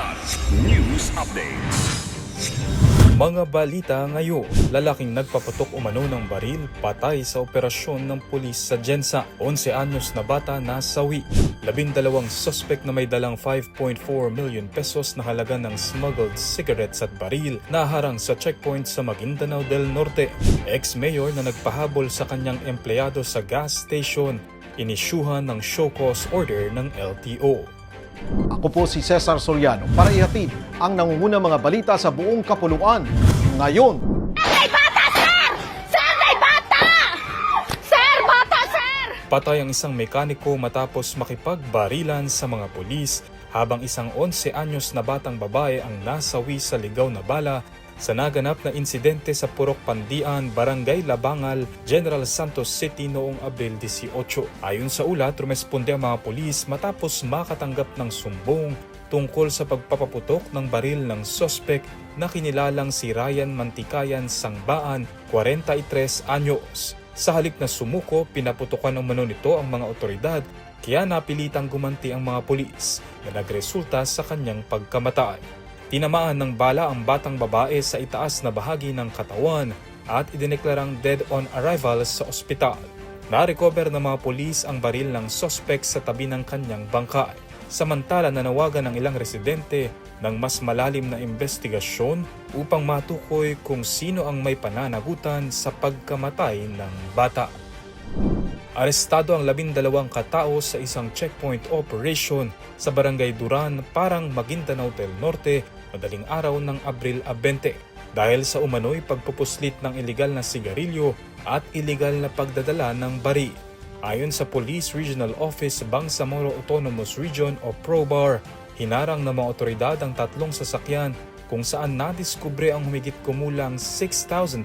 Kidlat News Updates. Mga balita ngayon, lalaking nagpaputok umano ng baril patay sa operasyon ng pulis sa Jensa. 11 anyos na bata nasawi. 12 suspect na may dalang 5.4 million pesos na halaga ng smuggled cigarettes at baril naharang sa checkpoint sa Maguindanao del Norte. Ex-mayor na nagpahabol sa kanyang empleyado sa gas station, inisyuhan ng show cause order ng LTO. Ako po si Cesar Soriano para ihatid ang nangungunang mga balita sa buong kapuluan. Ngayon, May bata, sir! Sir, may bata! Sir, bata, sir! Patay ang isang mekaniko matapos makipagbarilan sa mga pulis, habang isang 11 anyos na batang babae ang nasawi sa ligaw na bala sa naganap na insidente sa Purok Pandian, Barangay Labangal, General Santos City noong Abril 18. Ayon sa ulat, rumesponde ang mga pulis matapos makatanggap ng sumbong tungkol sa pagpapaputok ng baril ng sospek na kinilalang si Ryan Mantikayan Sangbaan, 43 anyos. Sa halip na sumuko, pinaputukan umano nito ang mga otoridad, kaya napilitang gumanti ang mga pulis na nagresulta sa kanyang pagkamatay. Tinamaan ng bala ang batang babae sa itaas na bahagi ng katawan at idineklarang dead on arrival sa ospital. Na-recover ng mga pulis ang baril ng sospek sa tabi ng kanyang bangkay. Samantala nanawagan ng ilang residente ng mas malalim na investigasyon upang matukoy kung sino ang may pananagutan sa pagkamatay ng bata. Arestado ang 12 katao sa isang checkpoint operation sa Barangay Duran, Parang, Maguindanao del Norte, madaling araw ng Abril 20 dahil sa umano'y pagpupuslit ng ilegal na sigarilyo at ilegal na pagdadala ng baril. Ayon sa Police Regional Office Bangsamoro Autonomous Region o PROBAR, hinarang ng mga otoridad ang 3 sasakyan kung saan nadiskubre ang humigit kumulang 6,500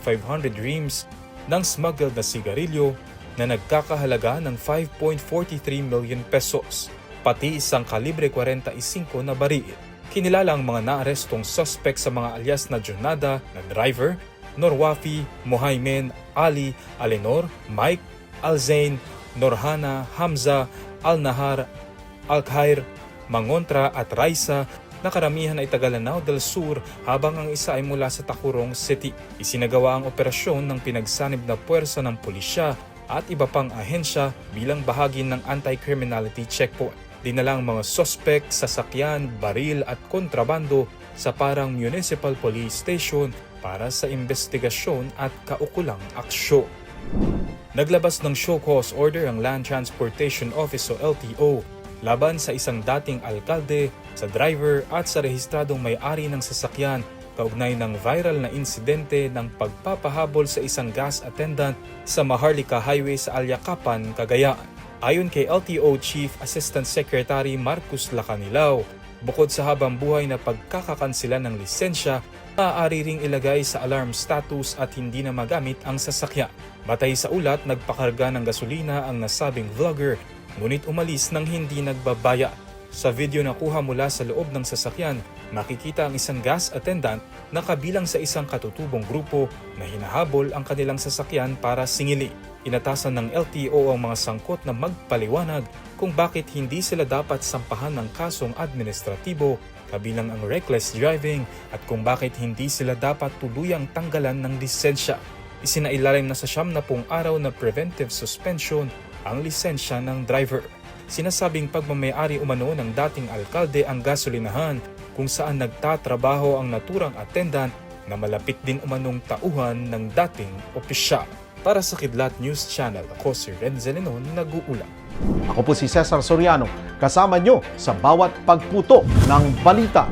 reams ng smuggled na sigarilyo na nagkakahalaga ng 5.43 million pesos, pati isang kalibre 45 na baril. Kinilala ang mga naarestong suspect sa mga alias na Jonada na driver, Norwafi, Mohaimen, Ali, Alenor, Mike, Alzain, Norhana, Hamza, Al-Nahar, Al-Khair, Mangontra at Raisa na karamihan ay taga Lanao del Sur habang ang isa ay mula sa Tacurong City. Isinagawa ang operasyon ng pinagsanib na puwersa ng pulisya at iba pang ahensya bilang bahagi ng anti-criminality checkpoint. Dinala ang mga suspect, sasakyan, baril at kontrabando sa Parang Municipal Police Station para sa investigasyon at kaukulang aksyon. Naglabas ng show cause order ang Land Transportation Office o LTO laban sa isang dating alkalde, sa driver at sa rehistradong may-ari ng sasakyan kaugnay ng viral na insidente ng pagpapahabol sa isang gas attendant sa Maharlika Highway sa Alyakapan, Cagayan. Ayon kay LTO Chief Assistant Secretary Marcus Lacanilao, bukod sa habang buhay na pagkakakansilan ng lisensya, maaari ring ilagay sa alarm status at hindi na magamit ang sasakyan. Batay sa ulat, nagpakarga ng gasolina ang nasabing vlogger, ngunit umalis nang hindi nagbabayad. Sa video na kuha mula sa loob ng sasakyan, makikita ang isang gas attendant na kabilang sa isang katutubong grupo na hinahabol ang kanilang sasakyan para singili. Inatasan ng LTO ang mga sangkot na magpaliwanag kung bakit hindi sila dapat sampahan ng kasong administratibo kabilang ang reckless driving at kung bakit hindi sila dapat tuluyang tanggalan ng lisensya. Isinailalim na sa 70 araw na preventive suspension ang lisensya ng driver. Sinasabing pagmamayari umano ng dating alkalde ang gasolinahan kung saan nagtatrabaho ang naturang attendant na malapit din umanong tauhan ng dating opisyal. Para sa Kidlat News Channel, ako si Renzel Lenon, nag-uulat. ako po si Cesar Soriano, kasama nyo sa bawat pagputo ng balita.